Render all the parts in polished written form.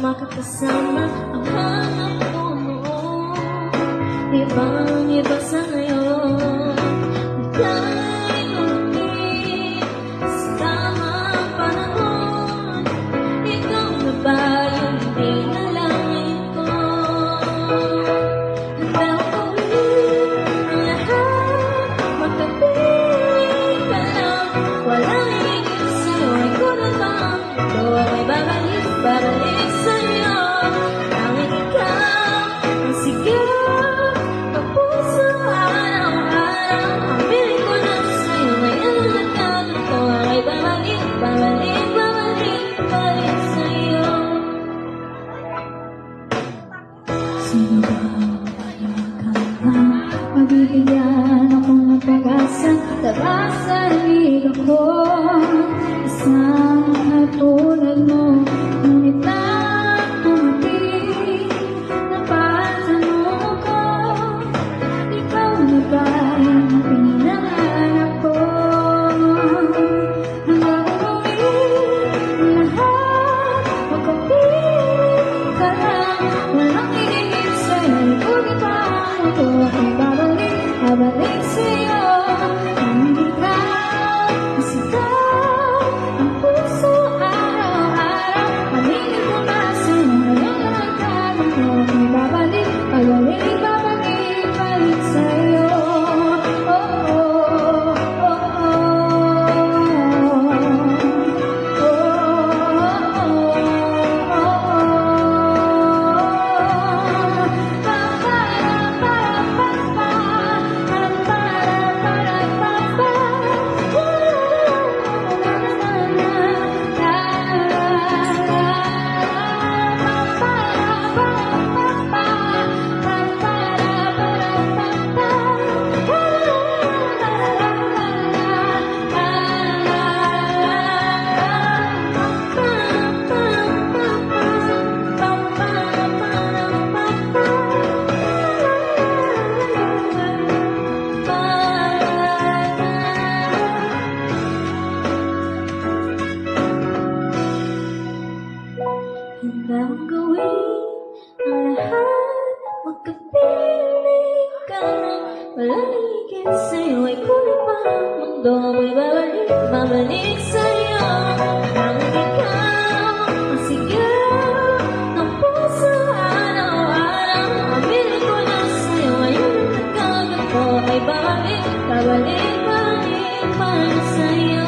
makakasama ang hanap ko noon. Ibang-iba sa ngayon, dahil lumit sa tamang panahon. Ikaw na ba yung dinalangin ko? Handa ko ang lahat, magkapiling ka lang. Walang higit sa'yo, ikaw na ba ang ito? Ay babalik sa'yo. Tanging ikaw ang sigaw ng puso araw-araw. Ang piling ko na sa'yo, ngayon na nagkaganto. Ay babalik sa'yo. Sino ba ang mabibigyan akong ng pag-asa? Tabasalig ako, isang katulad mo. Ngunit lang tumating na patanong ko, ikaw na ba yung pinangarap ko? Hanggang umuwi lahat, magkapiling ka lang. Walang higit sa'yo, ikaw di ba ako? Ay babalik sa'yo. Ang ikaw, isigaw ang puso araw-araw. Pamilin ko na sa'yo, ngayon na nagkaroon ko. Ay babalik sa'yo. Oh, oh, oh, Handang gawin ang lahat, magkapiling ka lang. Walang higit sa'yo, ay kulit pa ang mundo. Ay babalik sa'yo. Tanging ikaw ang sigaw ng puso araw-araw. Ang piling ko na sa'yo, ngayon na nagkaganto. Ay babalik sa'yo.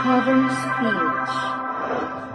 Cover speech.